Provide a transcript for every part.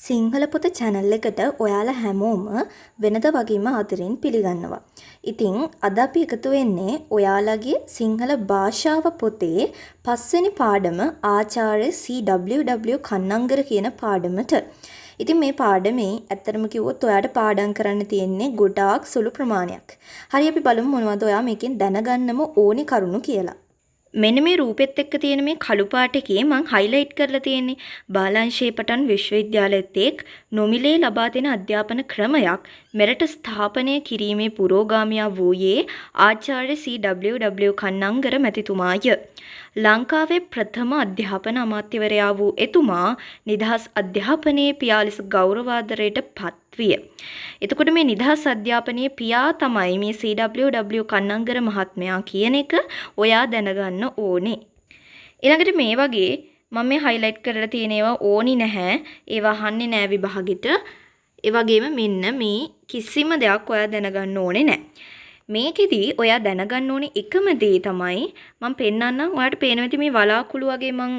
සිංහල පොත channel එකට ඔයාලා හැමෝම වෙනද වගේම ආදරෙන් පිළිගන්නවා. ඉතින් අද අපි එකතු වෙන්නේ ඔයාලගේ සිංහල භාෂාව පොතේ 5 වෙනි පාඩම ආචාර්ය C.W.W. කන්නංගර කියන පාඩමට. ඉතින් මේ පාඩමේ ඇත්තටම කිව්වොත් ඔයාට පාඩම් කරන්න තියෙන්නේ ගොඩාක් සුළු ප්‍රමාණයක්. හරි අපි බලමු මොනවද ඔයා මේකෙන් දැනගන්නම ඕනි කරුණු කියලා. මෙන්න මේ රූපෙත් එක්ක තියෙන මේ කළු පාට එකේ මම highlight කරලා තියෙන්නේ බාලාංශයේ පටන් විශ්වවිද්‍යාලයේත් එක් නොමිලේ ලබා දෙන අධ්‍යාපන ක්‍රමයක් මෙරට ස්ථාපනය කිරීමේ පුරෝගාමියා වූයේ ආචාර්ය C.W.W. කන්නංගර මැතිතුමාය. ලංකාවේ ප්‍රථම අධ්‍යාපන අමාත්‍යවරයා වූ එතුමා නිදහස් අධ්‍යාපනයේ පියා ලෙස ගෞරවාදරයට පත්විය. එතකොට මේ නිදහස් අධ්‍යාපනයේ පියා තමයි මේ C.W.W. කන්නංගර මහත්මයා කියන එක ඔයා දැනගන්න ඕනේ. ඊළඟට මේ වගේ මම මේ highlight කරලා තියෙන ඒවා ඕනි නැහැ. ඒවා අහන්නේ නැහැ විභාගෙට. ඒ වගේම මෙන්න මේ කිසිම දෙයක් ඔයා දැනගන්න ඕනේ නැහැ. මේකෙදි ඔයා දැනගන්න ඕනේ එකම දේ තමයි මම පෙන්නන්නම්. ඔයාලට පේනවා ඇති මේ වලාකුළු වගේ මම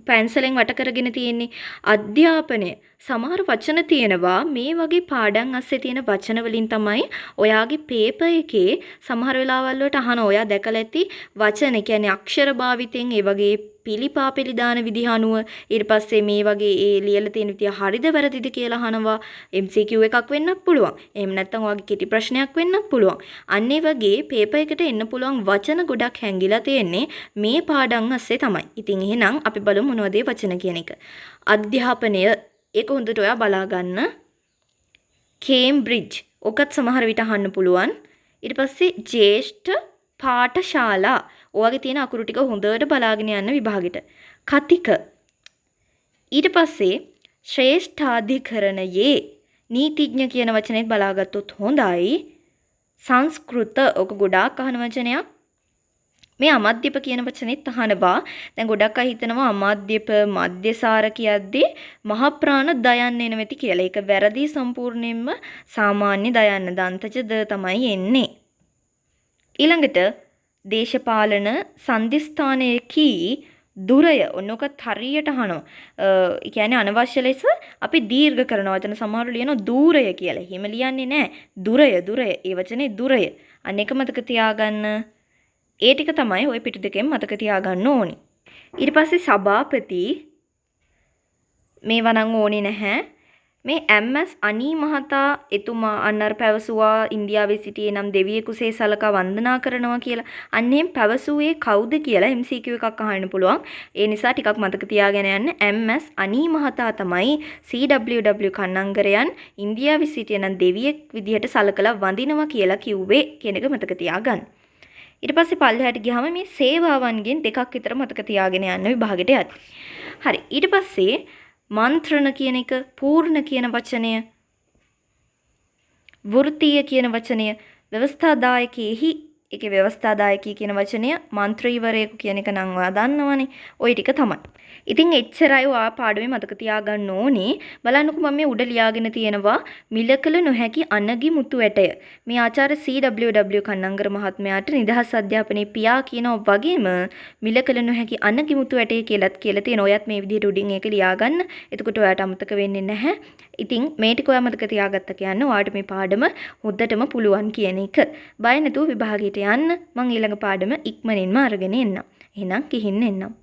පැන්සලෙන් වට කරගෙන තියෙන්නේ අධ්‍යාපනය. සමහර වචන තියෙනවා මේ වගේ පාඩම් අස්සේ තියෙන වචන වලින් තමයි ඔයාගේ පේපර් එකේ සමහර වෙලාවල් වලට අහන ඔයා දැකලා ඇති වචන කියන්නේ අක්ෂර භාවිතෙන් ඒ වගේ පිළිපාපෙලි දාන විදිහ අනුව ඊට පස්සේ මේ වගේ ඒ ලියලා තියෙන විදිහ හරිද වැරදිද කියලා අහනවා. MCQ එකක් වෙන්නත් පුළුවන්. එහෙම නැත්නම් ඔයාගේ කෙටි ප්‍රශ්නයක් වෙන්නත් පුළුවන්. අන්න ඒ වගේ පේපර් එකට එන්න පුළුවන් වචන ගොඩක් හැංගිලා තියෙන්නේ මේ පාඩම් අස්සේ තමයි. ඉතින් එහෙනම් අපි බලමු මොනවද ඒ වචන කියන එක. අධ්‍යාපනය ඒක හොඳට ඔයා බලා ගන්න. කේම්බ්‍රිජ් ඔකත් සමහර විට අහන්න පුළුවන්. ඊට පස්සේ ජ්‍යෙෂ්ඨ පාඨශාලා ඔයගේ තියෙන අකුරු ටික හොඳට බලාගෙන යන්න විභාගෙට. කතික ඊට පස්සේ ශ්‍රේෂ්ඨාධිකරණයේ නීතිඥ කියන වචනේත් බලාගත්තොත් හොඳයි. සංස්කෘත ඔක ගොඩාක් අහන වචනයක්. මේ අමාද්‍යප කියන වචනේත් අහනවා. දැන් ගොඩක් අය හිතනවා අමාද්‍යප මධ්‍යසාර කියද්දී මහ ප්‍රාණ දයන්න එනවෙති කියලා. ඒක වැරදි සම්පූර්ණයෙන්ම සාමාන්‍ය දයන්න දන්තජ ද තමයි එන්නේ. ඊළඟට දේශපාලන සන්ධිස්ථානයේකී දුරය ඔන්නෝකත් හරියට අහනවා. ඒ කියන්නේ අනවශ්‍ය ලෙස අපි දීර්ඝ කරන වචන සමහරව ලියනවා දූරය කියලා. එහෙම ලියන්නේ නැහැ. දුරය. ඒ වචනේ දුරය. අන්න එක මතක තියාගන්න. ඒ ටික තමයි ওই පිටු දෙකෙන් මතක තියාගන්න ඕනි. ඊට පස්සේ සභාපති මේවා නම් ඕනේ නැහැ. මේ MS අනී මහතා එතුමා අන්නර පැවසුවා ඉන්දියාවේ සිටියේ නම් දෙවියෙකුසේ සලකා වන්දනා කරනවා කියලා. අන්න එහෙම පැවසුවේ කවුද කියලා MCQ එකක් අහන්න පුළුවන්. ඒ නිසා ටිකක් මතක තියාගෙන යන්න. MS අනී මහතා තමයි C.W.W. කන්නංගරයන් ඉන්දියාවේ සිටියේ නම් දෙවියෙක් විදිහට සලකලා වඳිනවා කියලා කිව්වේ කියන එක මතක තියාගන්න. ඊට පස්සේ පල්ලෙහාට ගියාම මේ සේවාවන්ගෙන් දෙකක් විතර මතක තියාගෙන යන්න විභාගෙට යත්. හරි. ඊට පස්සේ මන්ත්‍රණ කියන එක, පූර්ණ කියන වචනය, වෘත්තීය කියන වචනය, ව්‍යවස්ථාදායකයෙහි ඒකේ ව්‍යවස්ථාදායකී කියන වචනය මන්ත්‍රීවරයෙකු කියන එක නම් ඔයා දන්නවනේ. ওই ටික තමයි. ඉතින් එච්චරයි ඔයා පාඩමේ මතක තියාගන්න ඕනේ. බලන්නකෝ මම මේ උඩ ලියාගෙන තියෙනවා මිලකල නොහැකි අනගි මුතු ඇටය. මේ ආචාර්ය C.W.W. කන්නංගර මහත්මයාට නිදහස් අධ්‍යාපනයේ පියා කියනවා වගේම මිලකල නොහැකි අනගි මුතු ඇටය කියලාත් කියලා තියෙන. ඔයත් මේ විදිහට උඩින් ඒක ලියාගන්න. එතකොට ඔයාට අමතක වෙන්නේ නැහැ. ඉතින් මේ ටික ඔයා මතක තියාගත්ත කියන්නේ ඔයාට මේ පාඩම හොද්දටම පුළුවන් කියන එක. බය නැතුව විභාගයට යන්න. මම ඊළඟ පාඩම ඉක්මනින්ම අරගෙන එන්නම්. එහෙනම් කිහින්න එන්නම්.